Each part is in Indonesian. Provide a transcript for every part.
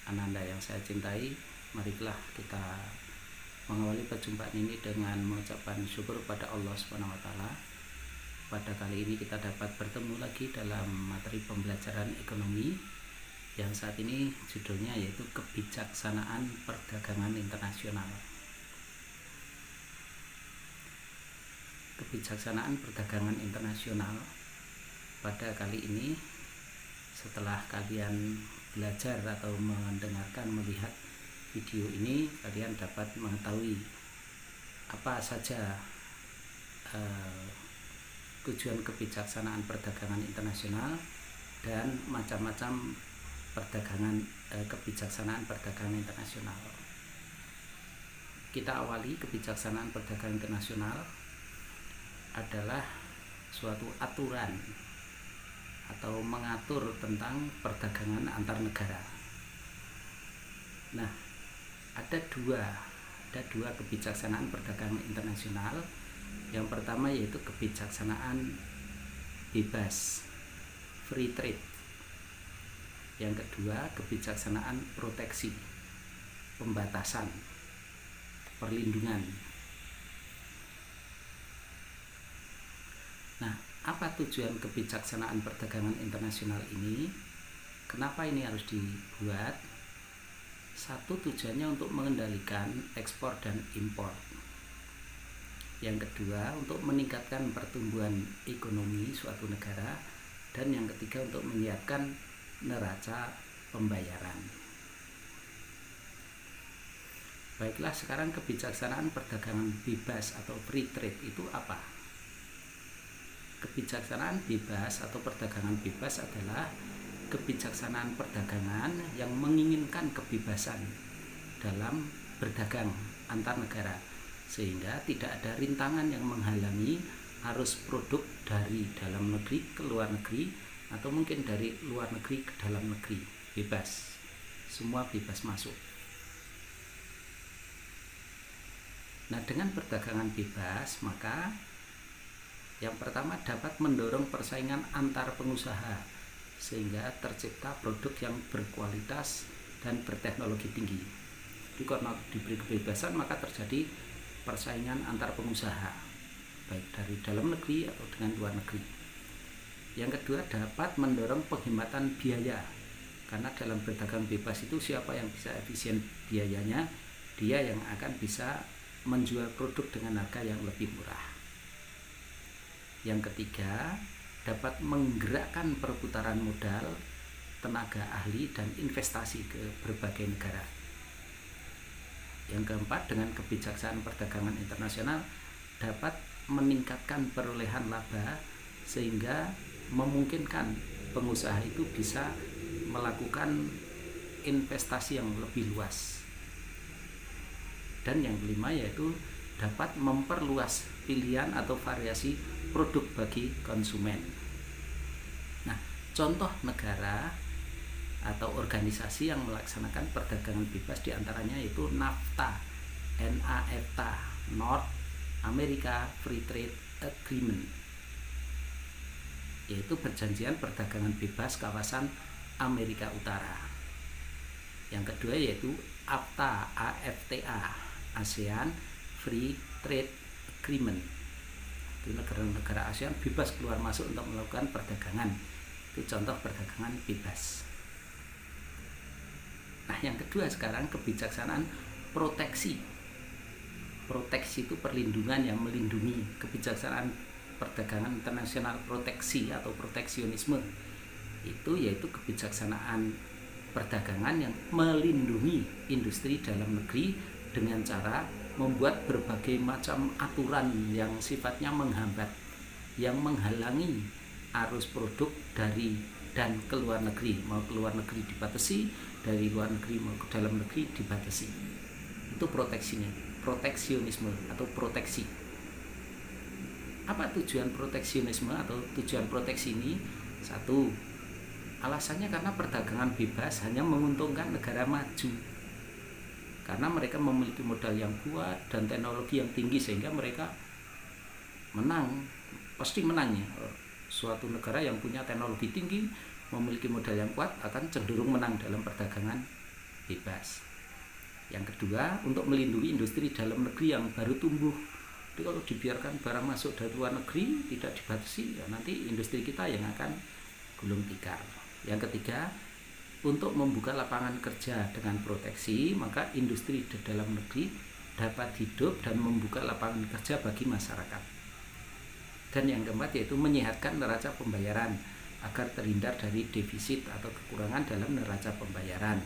Ananda yang saya cintai, marilah kita mengawali perjumpaan ini dengan mengucapkan syukur pada Allah Subhanahu wa taala. Pada kali ini kita dapat bertemu lagi dalam materi pembelajaran ekonomi yang saat ini judulnya yaitu kebijaksanaan perdagangan internasional. Kebijaksanaan perdagangan internasional pada kali ini, setelah kalian belajar atau mendengarkan, melihat video ini, kalian dapat mengetahui apa saja tujuan kebijaksanaan perdagangan internasional dan macam-macam kebijaksanaan perdagangan internasional. Kita awali. Kebijaksanaan perdagangan internasional adalah suatu aturan atau mengatur tentang perdagangan antar negara. Nah, ada dua kebijaksanaan perdagangan internasional. Yang pertama yaitu kebijaksanaan bebas, free trade. Yang kedua, kebijaksanaan proteksi, pembatasan, perlindungan. Nah, apa tujuan kebijaksanaan perdagangan internasional ini? Kenapa ini harus dibuat? Satu, tujuannya untuk mengendalikan ekspor dan impor. Yang kedua, untuk meningkatkan pertumbuhan ekonomi suatu negara. Dan yang ketiga, untuk menyiapkan neraca pembayaran. Baiklah, sekarang kebijaksanaan perdagangan bebas atau free trade itu apa? Kebijaksanaan bebas atau perdagangan bebas adalah kebijaksanaan perdagangan yang menginginkan kebebasan dalam berdagang antar negara, sehingga tidak ada rintangan yang menghalangi arus produk dari dalam negeri ke luar negeri, atau mungkin dari luar negeri ke dalam negeri. Bebas, semua bebas masuk. Nah, dengan perdagangan bebas, maka yang pertama dapat mendorong persaingan antar pengusaha sehingga tercipta produk yang berkualitas dan berteknologi tinggi. Jadi karena diberi kebebasan, maka terjadi persaingan antar pengusaha baik dari dalam negeri atau dengan luar negeri. Yang kedua, dapat mendorong penghematan biaya, karena dalam berdagang bebas itu siapa yang bisa efisien biayanya, dia yang akan bisa menjual produk dengan harga yang lebih murah. Yang ketiga, dapat menggerakkan perputaran modal, tenaga ahli, dan investasi ke berbagai negara. Yang keempat, dengan kebijaksanaan perdagangan internasional dapat meningkatkan perolehan laba sehingga memungkinkan pengusaha itu bisa melakukan investasi yang lebih luas. Dan yang kelima yaitu dapat memperluas pilihan atau variasi produk bagi konsumen. Nah, contoh negara atau organisasi yang melaksanakan perdagangan bebas diantaranya yaitu NAFTA, North America Free Trade Agreement, yaitu perjanjian perdagangan bebas kawasan Amerika Utara. Yang kedua yaitu AFTA, ASEAN Free Trade Agreement. Itu negara-negara ASEAN bebas keluar masuk untuk melakukan perdagangan. Itu contoh perdagangan bebas. Nah, yang kedua sekarang kebijaksanaan proteksi. Proteksi itu perlindungan yang melindungi. Kebijaksanaan perdagangan internasional proteksi atau proteksionisme itu yaitu kebijaksanaan perdagangan yang melindungi industri dalam negeri dengan cara membuat berbagai macam aturan yang sifatnya menghambat, yang menghalangi arus produk dari dan ke luar negeri. Mau ke luar negeri dibatasi, dari luar negeri mau ke dalam negeri dibatasi. Itu proteksinya, proteksionisme atau proteksi. Apa tujuan proteksionisme atau tujuan proteksi ini? Satu, alasannya karena perdagangan bebas hanya menguntungkan negara maju, karena mereka memiliki modal yang kuat dan teknologi yang tinggi sehingga mereka menang, pasti menang ya. Suatu negara yang punya teknologi tinggi, memiliki modal yang kuat akan cenderung menang dalam perdagangan bebas. Yang kedua, untuk melindungi industri dalam negeri yang baru tumbuh. Jadi kalau dibiarkan barang masuk dari luar negeri tidak dibatasi, ya nanti industri kita yang akan gulung tikar. Yang ketiga, untuk membuka lapangan kerja dengan proteksi, maka industri di dalam negeri dapat hidup dan membuka lapangan kerja bagi masyarakat. Dan yang keempat yaitu menyehatkan neraca pembayaran agar terhindar dari defisit atau kekurangan dalam neraca pembayaran.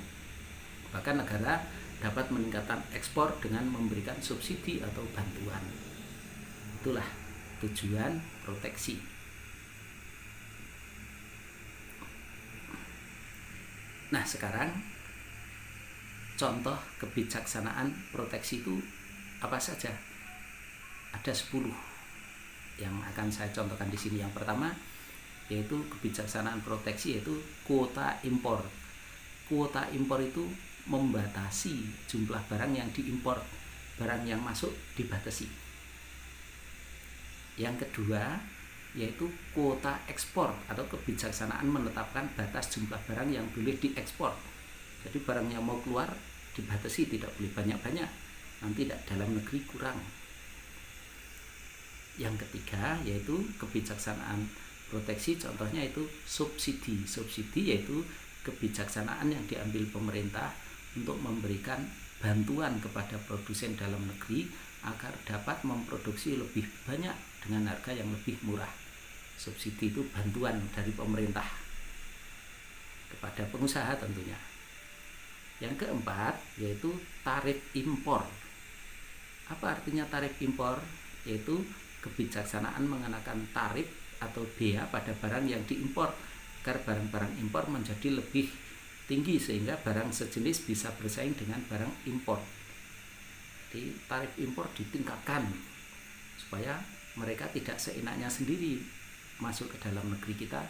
Bahkan negara dapat meningkatkan ekspor dengan memberikan subsidi atau bantuan. Itulah tujuan proteksi. Nah, sekarang contoh kebijaksanaan proteksi itu apa saja? Ada 10 yang akan saya contohkan di sini. Yang pertama yaitu kebijaksanaan proteksi, yaitu kuota impor. Kuota impor itu membatasi jumlah barang yang diimpor, barang yang masuk dibatasi. Yang kedua yaitu kuota ekspor atau kebijaksanaan menetapkan batas jumlah barang yang boleh diekspor. Jadi barang yang mau keluar dibatasi, tidak boleh banyak-banyak, nanti dalam negeri kurang. Yang ketiga yaitu kebijaksanaan proteksi, contohnya itu subsidi. Subsidi yaitu kebijaksanaan yang diambil pemerintah untuk memberikan bantuan kepada produsen dalam negeri agar dapat memproduksi lebih banyak dengan harga yang lebih murah. Subsidi itu bantuan dari pemerintah kepada pengusaha tentunya. Yang keempat yaitu tarif impor. Apa artinya tarif impor? Yaitu kebijaksanaan mengenakan tarif atau bea pada barang yang diimpor agar barang-barang impor menjadi lebih tinggi sehingga barang sejenis bisa bersaing dengan barang impor. Jadi tarif impor ditingkatkan supaya mereka tidak seenaknya sendiri masuk ke dalam negeri kita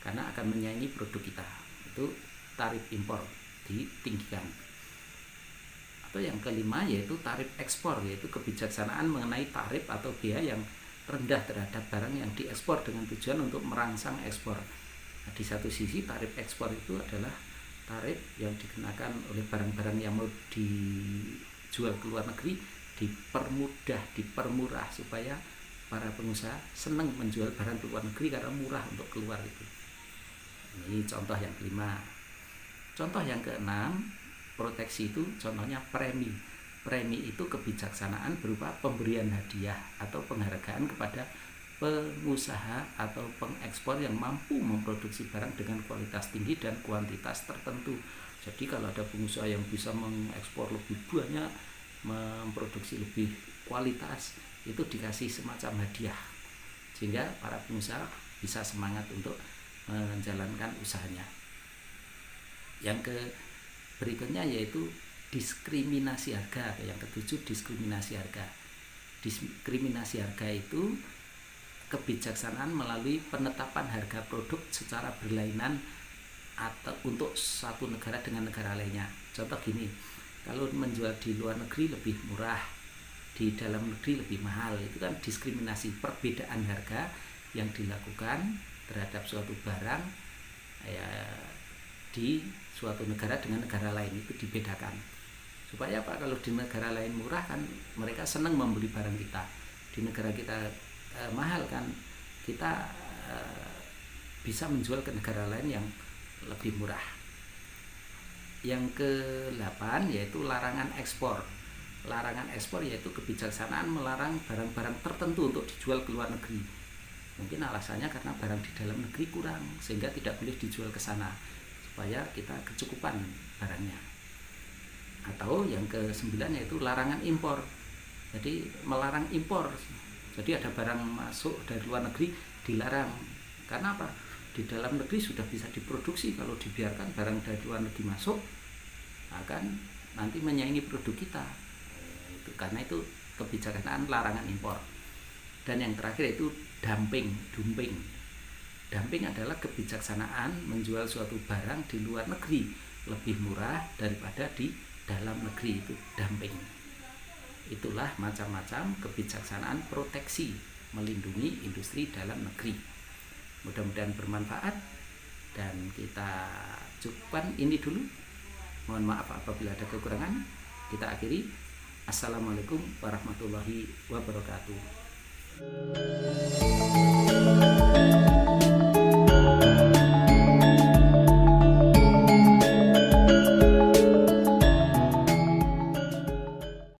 karena akan menyaingi produk kita. Itu tarif impor ditinggikan. Atau yang kelima yaitu tarif ekspor, yaitu kebijaksanaan mengenai tarif atau bea yang rendah terhadap barang yang diekspor dengan tujuan untuk merangsang ekspor. Nah, di satu sisi tarif ekspor itu adalah tarif yang dikenakan oleh barang-barang yang mau dijual ke luar negeri dipermudah, dipermurah supaya para pengusaha senang menjual barang ke luar negeri karena murah untuk keluar itu. Ini contoh yang kelima. Contoh yang keenam, proteksi itu contohnya premi. Premi itu kebijaksanaan berupa pemberian hadiah atau penghargaan kepada pengusaha atau pengekspor yang mampu memproduksi barang dengan kualitas tinggi dan kuantitas tertentu. Jadi kalau ada pengusaha yang bisa mengekspor lebih banyak, memproduksi lebih kualitas, itu dikasih semacam hadiah sehingga para pengusaha bisa semangat untuk menjalankan usahanya. Yang berikutnya yaitu diskriminasi harga. Yang ketujuh diskriminasi harga. Diskriminasi harga itu kebijaksanaan melalui penetapan harga produk secara berlainan atau untuk satu negara dengan negara lainnya. Contoh gini, kalau menjual di luar negeri lebih murah, di dalam negeri lebih mahal, itu kan diskriminasi, perbedaan harga yang dilakukan terhadap suatu barang ya, di suatu negara dengan negara lain itu dibedakan. Supaya apa? Kalau di negara lain murah kan mereka senang membeli barang kita. Di negara kita mahal kan kita bisa menjual ke negara lain yang lebih murah. Yang ke-8 yaitu larangan ekspor. Larangan ekspor yaitu kebijaksanaan melarang barang-barang tertentu untuk dijual ke luar negeri. Mungkin alasannya karena barang di dalam negeri kurang sehingga tidak boleh dijual ke sana supaya kita kecukupan barangnya. Atau yang ke-9 yaitu larangan impor. Jadi melarang impor. Jadi ada barang masuk dari luar negeri dilarang. Karena apa? Di dalam negeri sudah bisa diproduksi, kalau dibiarkan barang dari luar negeri masuk akan nanti menyaingi produk kita. Itu karena itu kebijaksanaan larangan impor. Dan yang terakhir itu dumping. Dumping adalah kebijaksanaan menjual suatu barang di luar negeri lebih murah daripada di dalam negeri, itu dumping. Itulah macam-macam kebijaksanaan proteksi melindungi industri dalam negeri. Mudah-mudahan bermanfaat dan kita cukupkan ini dulu. Mohon maaf apabila ada kekurangan. Kita akhiri. Assalamualaikum warahmatullahi wabarakatuh.